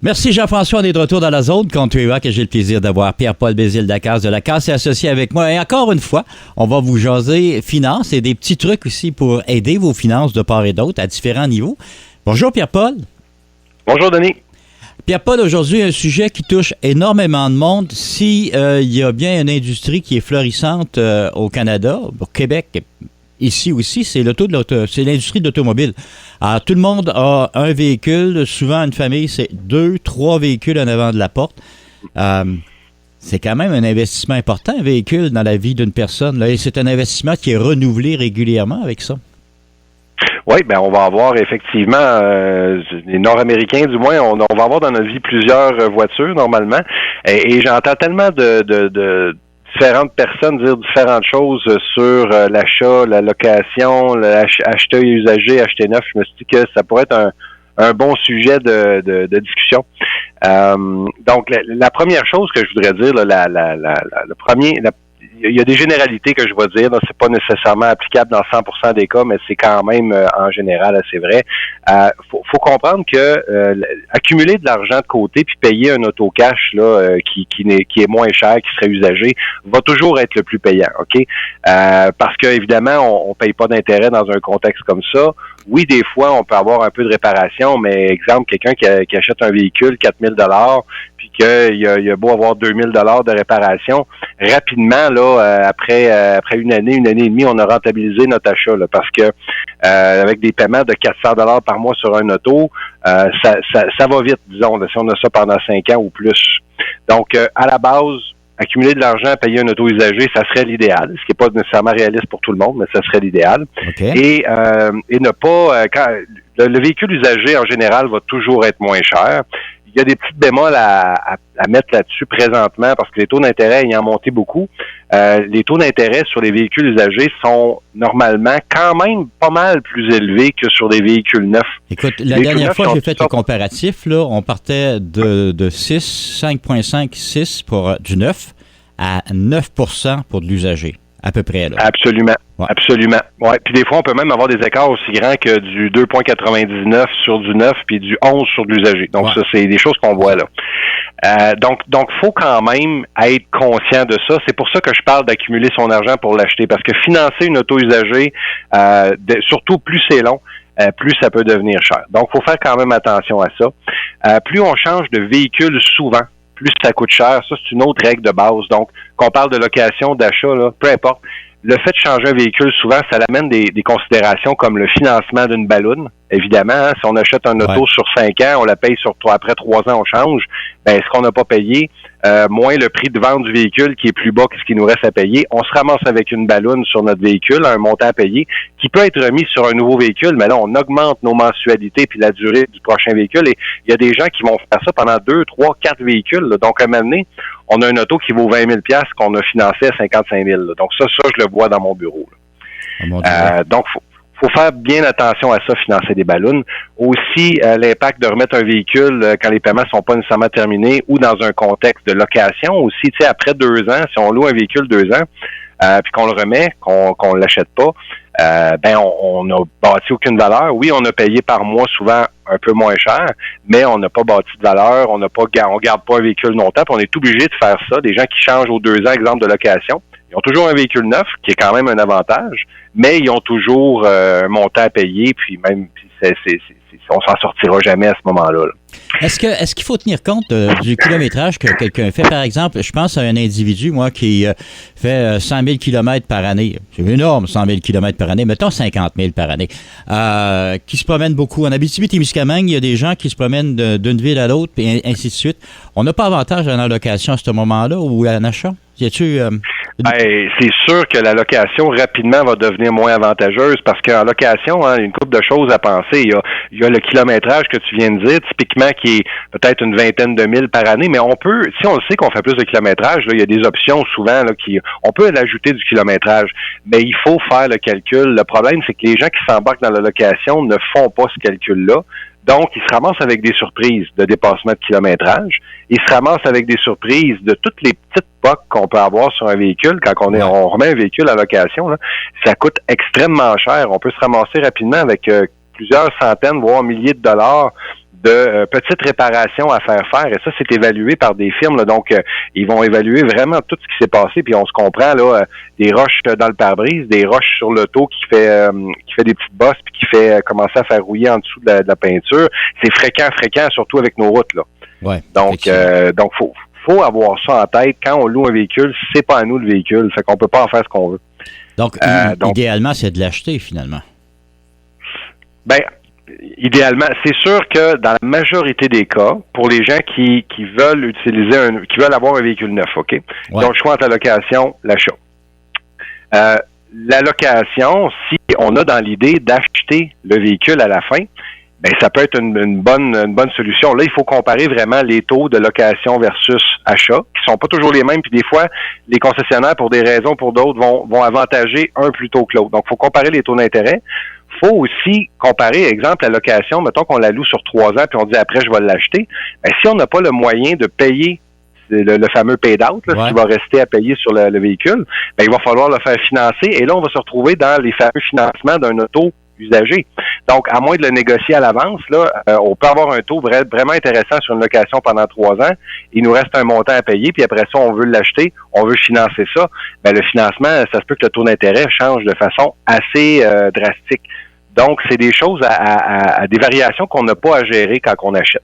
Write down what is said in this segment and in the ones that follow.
Merci Jean-François, on est de retour dans la zone Country Rock et j'ai le plaisir d'avoir Pierre-Paul Bézile-Dacasse de Lacasse et Associés avec moi. Et encore une fois, on va vous jaser finances et des petits trucs aussi pour aider vos finances de part et d'autre à différents niveaux. Bonjour Pierre-Paul. Bonjour Denis. Pierre-Paul, aujourd'hui, un sujet qui touche énormément de monde. Si il y a bien une industrie qui est florissante au Canada, au Québec, ici aussi, c'est c'est l'industrie de l'automobile. Alors, tout le monde a un véhicule. Souvent, une famille, c'est 2-3 véhicules en avant de la porte. C'est quand même un investissement important, un véhicule dans la vie d'une personne. Là, et c'est un investissement qui est renouvelé régulièrement avec ça. Oui, ben on va avoir effectivement, les Nord-Américains du moins, on va avoir dans notre vie plusieurs voitures normalement. Et j'entends tellement de différentes personnes dire différentes choses sur l'achat, la location, acheter usagé, acheter neuf. Je me suis dit que ça pourrait être un bon sujet de discussion. Donc, la première chose que je voudrais dire, il y a des généralités que je vais dire. Là, c'est pas nécessairement applicable dans 100% des cas, mais c'est quand même en général assez vrai. Faut comprendre que accumuler de l'argent de côté puis payer un auto-cash là qui est moins cher, qui serait usagé, va toujours être le plus payant, ok? Parce que évidemment, on paye pas d'intérêt dans un contexte comme ça. Oui, des fois, on peut avoir un peu de réparation, mais exemple, quelqu'un qui achète un véhicule 4 000 $, puis qu'il a beau avoir 2 000 $ de réparation, rapidement, là, après une année et demie, on a rentabilisé notre achat, là, parce que avec des paiements de 400 $ par mois sur un auto, ça va vite, disons, là, si on a ça pendant 5 ans ou plus. Donc, à la base, accumuler de l'argent, payer un auto usagé, ça serait l'idéal. Ce qui n'est pas nécessairement réaliste pour tout le monde, mais ça serait l'idéal. Okay. Et ne pas... le véhicule usagé, en général, va toujours être moins cher. Il y a des petites bémols à mettre là-dessus présentement parce que les taux d'intérêt ayant monté beaucoup, les taux d'intérêt sur les véhicules usagés sont normalement quand même pas mal plus élevés que sur des véhicules neufs. Écoute, la dernière fois que j'ai fait le comparatif, là, on partait de 5,5, 6 pour du neuf à 9% pour de l'usagé. À peu près, là. Absolument. Ouais. Absolument. Ouais. Puis des fois, on peut même avoir des écarts aussi grands que du 2,99 sur du neuf puis du 11 sur de l'usagé. Donc, ça, c'est des choses qu'on voit là. Donc, faut quand même être conscient de ça. C'est pour ça que je parle d'accumuler son argent pour l'acheter. Parce que financer une auto usagée, surtout plus c'est long, plus ça peut devenir cher. Donc, faut faire quand même attention à ça. Plus on change de véhicule souvent, plus ça coûte cher. Ça, c'est une autre règle de base. Donc, qu'on parle de location, d'achat, là, peu importe. Le fait de changer un véhicule, souvent, ça amène des considérations comme le financement d'une balloune. Évidemment, hein, si on achète un auto sur 5 ans, on la paye après 3 ans, on change. Ben, ce qu'on n'a pas payé, moins le prix de vente du véhicule qui est plus bas que ce qui nous reste à payer, on se ramasse avec une balloune sur notre véhicule, un montant à payer, qui peut être remis sur un nouveau véhicule, mais là, on augmente nos mensualités puis la durée du prochain véhicule. Et il y a des gens qui vont faire ça pendant 2, 3, 4 véhicules. Là. Donc, à un moment donné, on a un auto qui vaut 20 000 $ qu'on a financé à 55 000 $. Donc, ça, je le vois dans mon bureau. Donc, faut faire bien attention à ça, financer des ballons. Aussi, l'impact de remettre un véhicule quand les paiements sont pas nécessairement terminés ou dans un contexte de location aussi, tu sais, après 2 ans, si on loue un véhicule 2 ans, puis qu'on le remet, qu'on l'achète pas, on n'a bâti aucune valeur. Oui, on a payé par mois souvent un peu moins cher, mais on n'a pas bâti de valeur, on garde pas un véhicule longtemps, puis on est obligé de faire ça. Des gens qui changent aux 2 ans, exemple de location, ils ont toujours un véhicule neuf, qui est quand même un avantage, mais ils ont toujours un montant à payer, puis on s'en sortira jamais à ce moment-là. Là. Est-ce qu'il faut tenir compte du kilométrage que quelqu'un fait? Par exemple, je pense à un individu, moi, qui fait 100 000 km par année. C'est énorme, 100 000 km par année. Mettons 50 000 par année. Qui se promène beaucoup. En Abitibi-Témiscamingue, il y a des gens qui se promènent d'une ville à l'autre, et ainsi de suite. On n'a pas avantage dans la location à ce moment-là ou à un achat? Y a-tu... c'est sûr que la location rapidement va devenir moins avantageuse parce qu'en location, hein, une couple de choses à penser. Il y a le kilométrage que tu viens de dire, typiquement qui est peut-être une 20aine de milles par année, mais on peut, si on le sait qu'on fait plus de kilométrage, là, il y a des options souvent là, on peut ajouter du kilométrage, mais il faut faire le calcul. Le problème, c'est que les gens qui s'embarquent dans la location ne font pas ce calcul-là. Donc, ils se ramassent avec des surprises de dépassement de kilométrage. Ils se ramassent avec des surprises de toutes les petites pocs qu'on peut avoir sur un véhicule. Quand on remet un véhicule à location, là, ça coûte extrêmement cher. On peut se ramasser rapidement avec plusieurs centaines, voire milliers de dollars de petites réparations à faire. Et ça, c'est évalué par des firmes. Là. Donc, ils vont évaluer vraiment tout ce qui s'est passé. Puis on se comprend, là, des roches dans le pare-brise, des roches sur l'auto qui fait des petites bosses puis qui fait commencer à faire rouiller en dessous de la peinture. C'est fréquent, surtout avec nos routes, là. Ouais, donc, faut avoir ça en tête. Quand on loue un véhicule, c'est pas à nous le véhicule. Fait qu'on peut pas en faire ce qu'on veut. Donc, idéalement, c'est de l'acheter, finalement. Ben, idéalement, c'est sûr que dans la majorité des cas, pour les gens qui veulent qui veulent avoir un véhicule neuf, OK? Ouais. Donc, le choix entre la location, l'achat. La location, si on a dans l'idée d'acheter le véhicule à la fin, ben ça peut être une bonne solution. Là, il faut comparer vraiment les taux de location versus achat, qui sont pas toujours les mêmes. Puis des fois, les concessionnaires, pour des raisons ou pour d'autres, vont avantager un plutôt que l'autre. Donc, il faut comparer les taux d'intérêt. Faut aussi comparer, exemple, la location, mettons qu'on la loue sur 3 ans, puis on dit après, je vais l'acheter. Ben, si on n'a pas le moyen de payer le fameux paid-out, ce qui va rester à payer sur le véhicule, ben, il va falloir le faire financer. Et là, on va se retrouver dans les fameux financements d'un auto usagé. Donc, à moins de le négocier à l'avance, là, on peut avoir un taux vraiment intéressant sur une location pendant 3 ans. Il nous reste un montant à payer, puis après ça, on veut l'acheter, on veut financer ça. Ben, le financement, ça se peut que le taux d'intérêt change de façon assez drastique. Donc, c'est des choses à des variations qu'on n'a pas à gérer quand on achète.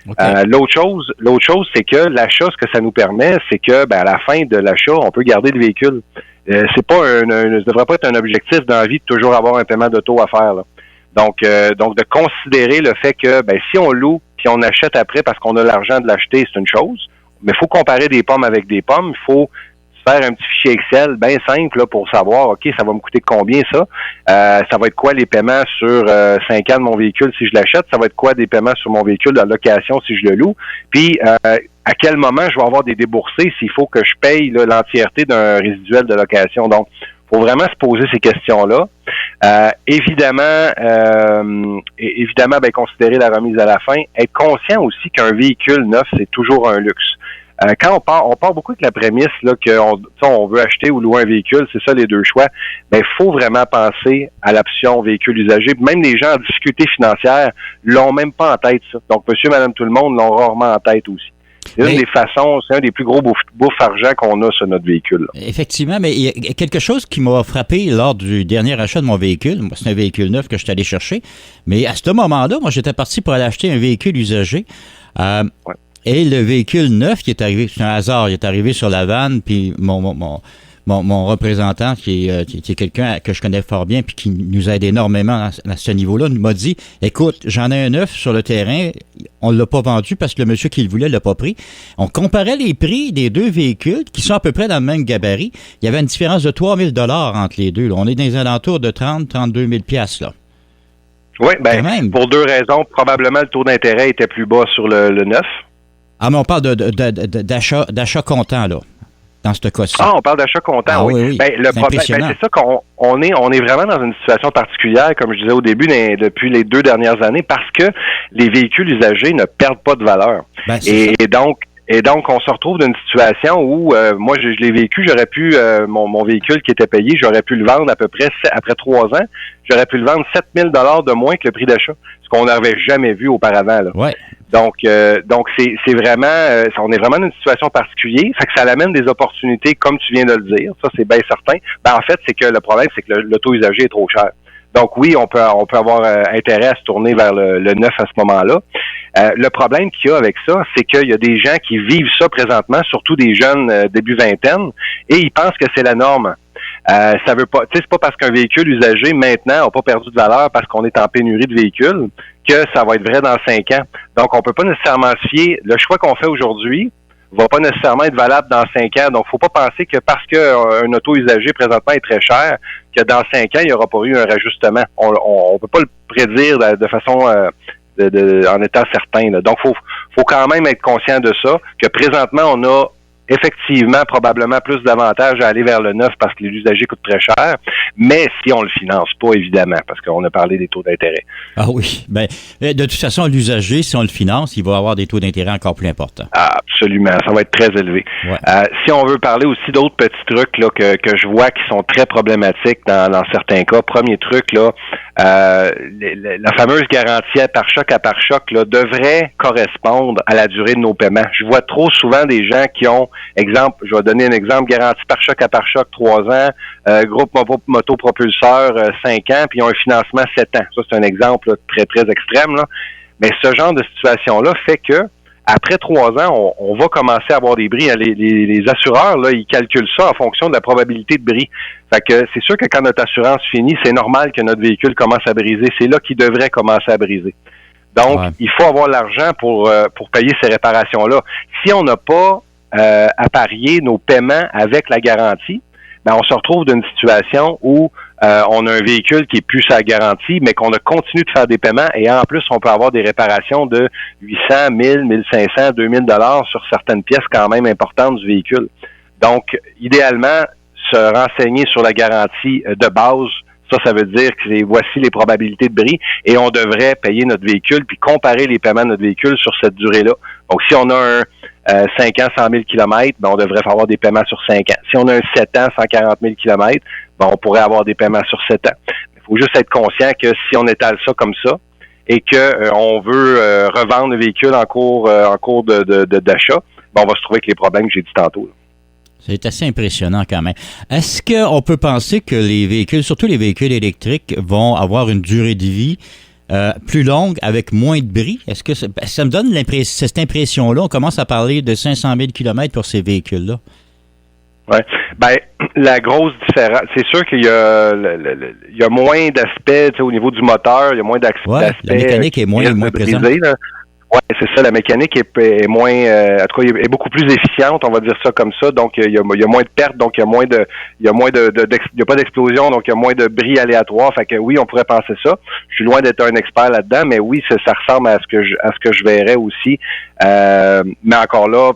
Okay. L'autre chose, c'est que l'achat, ce que ça nous permet, c'est que à la fin de l'achat, on peut garder le véhicule. C'est pas ça devrait pas être un objectif dans la vie de toujours avoir un paiement d'auto à faire, là. Donc de considérer le fait que si on loue puis on achète après parce qu'on a l'argent de l'acheter, c'est une chose. Mais il faut comparer des pommes avec des pommes. Il faut faire un petit fichier Excel bien simple là, pour savoir, OK, ça va me coûter combien ça? Ça va être quoi les paiements sur 5 ans de mon véhicule si je l'achète? Ça va être quoi des paiements sur mon véhicule de location si je le loue? Puis, à quel moment je vais avoir des déboursés s'il faut que je paye là, l'entièreté d'un résiduel de location? Donc, il faut vraiment se poser ces questions-là. Évidemment, considérer la remise à la fin. Être conscient aussi qu'un véhicule neuf, c'est toujours un luxe. Quand on part beaucoup avec la prémisse là qu'on veut acheter ou louer un véhicule, c'est ça les deux choix. Ben faut vraiment penser à l'option véhicule usagé. Même les gens en difficulté financière l'ont même pas en tête ça. Donc monsieur, madame, tout le monde l'ont rarement en tête aussi. C'est une des façons, c'est un des plus gros bouffes argent qu'on a sur notre véhicule. Effectivement, mais il y a quelque chose qui m'a frappé lors du dernier achat de mon véhicule. Moi, c'est un véhicule neuf que je suis allé chercher. Mais à ce moment-là, moi, j'étais parti pour aller acheter un véhicule usagé. Et le véhicule neuf qui est arrivé, c'est un hasard, il est arrivé sur la vanne, puis mon représentant, qui est quelqu'un que je connais fort bien, puis qui nous aide énormément à ce niveau-là, m'a dit, écoute, j'en ai un neuf sur le terrain, on ne l'a pas vendu parce que le monsieur qui le voulait ne l'a pas pris. On comparait les prix des deux véhicules, qui sont à peu près dans le même gabarit. Il y avait une différence de 3 000 $ entre les deux. Là. On est dans les alentours de 32 000 $. Là. Oui, pour deux raisons. Probablement, le taux d'intérêt était plus bas sur le neuf. Ah, mais on parle d'achat comptant, là, dans ce cas-ci. Ah, on parle d'achat comptant, oui. Le problème, c'est ça qu'on est vraiment dans une situation particulière, comme je disais au début, depuis les 2 dernières années, parce que les véhicules usagés ne perdent pas de valeur. Et donc, on se retrouve dans une situation où, moi, je l'ai vécu, j'aurais pu, mon véhicule qui était payé, j'aurais pu le vendre à peu près, après 3 ans, j'aurais pu le vendre 7 000 $ de moins que le prix d'achat, ce qu'on n'avait jamais vu auparavant, là. Ouais. Donc c'est vraiment, on est vraiment dans une situation particulière. Fait que ça amène des opportunités, comme tu viens de le dire. Ça, c'est bien certain. En fait, c'est que le problème, c'est que l'auto usagé est trop cher. Donc oui, on peut avoir intérêt à se tourner vers le neuf à ce moment-là. Le problème qu'il y a avec ça, c'est qu'il y a des gens qui vivent ça présentement, surtout des jeunes début vingtaine, et ils pensent que c'est la norme. Ça veut pas, tu sais, c'est pas parce qu'un véhicule usagé maintenant n'a pas perdu de valeur parce qu'on est en pénurie de véhicules que ça va être vrai dans 5 ans. Donc, on peut pas nécessairement se fier. Le choix qu'on fait aujourd'hui va pas nécessairement être valable dans 5 ans. Donc, faut pas penser que parce qu'un auto usagé présentement est très cher, que dans 5 ans, il n'y aura pas eu un rajustement. On peut pas le prédire de façon en étant certain, là. Donc, faut quand même être conscient de ça, que présentement, on a effectivement probablement plus d'avantages à aller vers le neuf parce que l'usager coûte très cher, mais si on le finance pas, évidemment, parce qu'on a parlé des taux d'intérêt. Ah oui, ben de toute façon, l'usager, si on le finance, il va avoir des taux d'intérêt encore plus importants. Absolument, ça va être très élevé. Ouais. Si on veut parler aussi d'autres petits trucs là que je vois qui sont très problématiques dans certains cas, premier truc là, la fameuse garantie à pare-choc là, devrait correspondre à la durée de nos paiements. Je vois trop souvent des gens qui ont, exemple, je vais donner un exemple, garantie pare-choc à pare-choc 3 ans, groupe motopropulseur 5 ans, puis ils ont un financement 7 ans. Ça, c'est un exemple là, très, très extrême, là. Mais ce genre de situation-là fait que après 3 ans, on va commencer à avoir des bris. Les assureurs, là, ils calculent ça en fonction de la probabilité de bris. Fait que c'est sûr que quand notre assurance finit, c'est normal que notre véhicule commence à briser. C'est là qu'il devrait commencer à briser. Donc, il faut avoir l'argent pour payer ces réparations-là. Si on n'a pas apparié nos paiements avec la garantie, ben on se retrouve dans une situation où on a un véhicule qui est plus à garantie, mais qu'on a continué de faire des paiements et en plus, on peut avoir des réparations de 800, 1000, 1500, 2000 $ sur certaines pièces quand même importantes du véhicule. Donc, idéalement, se renseigner sur la garantie de base, ça veut dire que voici les probabilités de bris et on devrait payer notre véhicule puis comparer les paiements de notre véhicule sur cette durée-là. Donc, si on a un 5 ans, 100 000 km, ben, on devrait avoir des paiements sur 5 ans. Si on a un 7 ans, 140 000 km, ben, on pourrait avoir des paiements sur 7 ans. Il faut juste être conscient que si on étale ça comme ça et que on veut revendre le véhicule en cours d'achat, ben, on va se trouver avec les problèmes que j'ai dit tantôt, là. C'est assez impressionnant quand même. Est-ce qu'on peut penser que les véhicules, surtout les véhicules électriques, vont avoir une durée de vie plus longue avec moins de bris? Est-ce que ça me donne cette impression-là? On commence à parler de 500 000 km pour ces véhicules-là. Oui. Ben, la grosse différence, c'est sûr qu'il y a moins d'aspects au niveau du moteur, il y a moins d'aspects. La mécanique est moins présente. Oui, c'est ça. La mécanique est moins, en tout cas, est beaucoup plus efficiente, on va dire ça comme ça. Donc, il y a moins de pertes, donc il y a pas d'explosion, donc il y a moins de bris aléatoires. Fait que oui, on pourrait penser ça. Je suis loin d'être un expert là-dedans, mais oui, ça ressemble à ce que je verrais aussi. Mais encore là,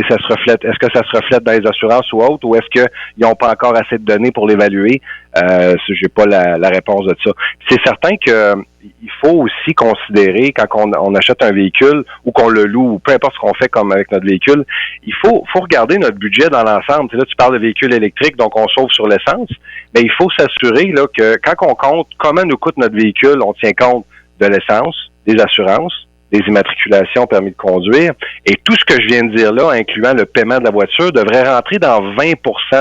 ça se reflète. Est-ce que ça se reflète dans les assurances ou autres, ou est-ce qu'ils n'ont pas encore assez de données pour l'évaluer? J'ai pas la réponse de ça. C'est certain que il faut aussi considérer quand on achète un véhicule ou qu'on le loue, ou peu importe ce qu'on fait comme avec notre véhicule, il faut regarder notre budget dans l'ensemble. Là, tu parles de véhicule électrique, donc on sauve sur l'essence, mais il faut s'assurer là que quand on compte comment nous coûte notre véhicule, on tient compte de l'essence, des assurances, des immatriculations, permis de conduire, et tout ce que je viens de dire là, incluant le paiement de la voiture, devrait rentrer dans 20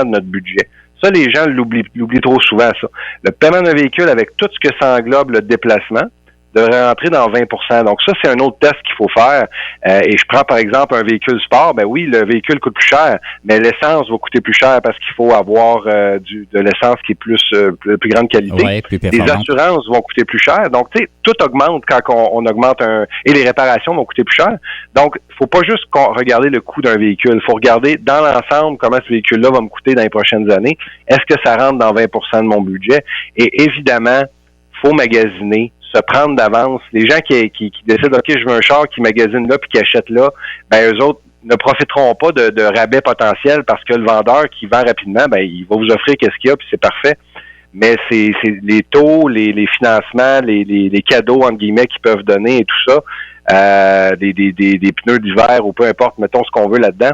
de notre budget. Ça, les gens l'oublient trop souvent, ça. Le paiement d'un véhicule avec tout ce que ça englobe, le déplacement, devrait rentrer dans 20 Donc ça, c'est un autre test qu'il faut faire. Et je prends par exemple un véhicule sport. Ben oui, le véhicule coûte plus cher, mais l'essence va coûter plus cher parce qu'il faut avoir de l'essence qui est plus grande qualité. Ouais, plus les assurances vont coûter plus cher. Donc, tu sais, tout augmente quand on augmente et les réparations vont coûter plus cher. Donc, faut pas juste regarder le coût d'un véhicule. Il faut regarder dans l'ensemble comment ce véhicule-là va me coûter dans les prochaines années. Est-ce que ça rentre dans 20 de mon budget? Et évidemment, faut magasiner, se prendre d'avance. Les gens qui décident, OK, je veux un char qui magasine là puis qui achète là, ben eux autres ne profiteront pas de rabais potentiels parce que le vendeur qui vend rapidement, ben il va vous offrir qu'est-ce qu'il y a puis c'est parfait. Mais c'est les taux, les financements, les cadeaux entre guillemets qu'ils peuvent donner et tout ça, des pneus d'hiver ou peu importe, mettons ce qu'on veut là-dedans.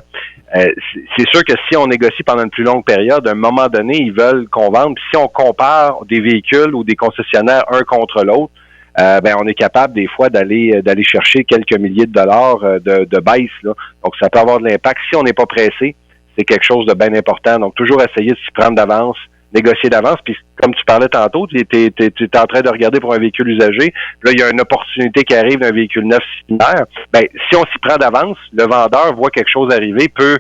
C'est sûr que si on négocie pendant une plus longue période, à un moment donné, ils veulent qu'on vende. Puis si on compare des véhicules ou des concessionnaires un contre l'autre, ben on est capable des fois d'aller chercher quelques milliers de dollars de baisse, là. Donc ça peut avoir de l'impact. Si on n'est pas pressé, c'est quelque chose de bien important. Donc toujours essayer de s'y prendre d'avance, négocier d'avance. Puis comme tu parlais tantôt, tu es en train de regarder pour un véhicule usagé. Là, il y a une opportunité qui arrive d'un véhicule neuf similaire. Ben si on s'y prend d'avance, le vendeur voit quelque chose arriver, peut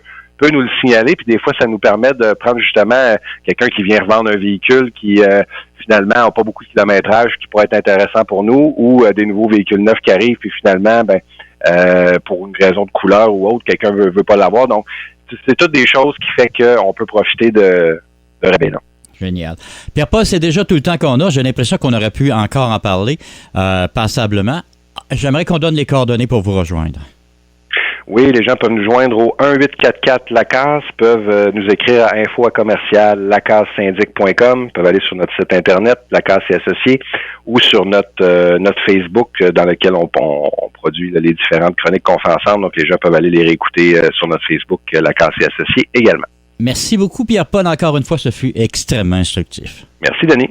nous le signaler, puis des fois, ça nous permet de prendre justement quelqu'un qui vient revendre un véhicule qui finalement n'a pas beaucoup de kilométrage, qui pourrait être intéressant pour nous, ou des nouveaux véhicules neufs qui arrivent, puis finalement, pour une raison de couleur ou autre, quelqu'un veut pas l'avoir. Donc, c'est toutes des choses qui fait qu'on peut profiter de rabais là. Génial. Pierre-Paul, c'est déjà tout le temps qu'on a. J'ai l'impression qu'on aurait pu encore en parler passablement. J'aimerais qu'on donne les coordonnées pour vous rejoindre. Oui, les gens peuvent nous joindre au 1-844-LACASSE, peuvent nous écrire à info@lacassesyndic.com, peuvent aller sur notre site Internet, Lacasse et Associés, ou sur notre Facebook dans lequel on produit les différentes chroniques qu'on fait ensemble. Donc, les gens peuvent aller les réécouter sur notre Facebook, Lacasse et Associés également. Merci beaucoup, Pierre-Paul. Encore une fois, ce fut extrêmement instructif. Merci, Denis.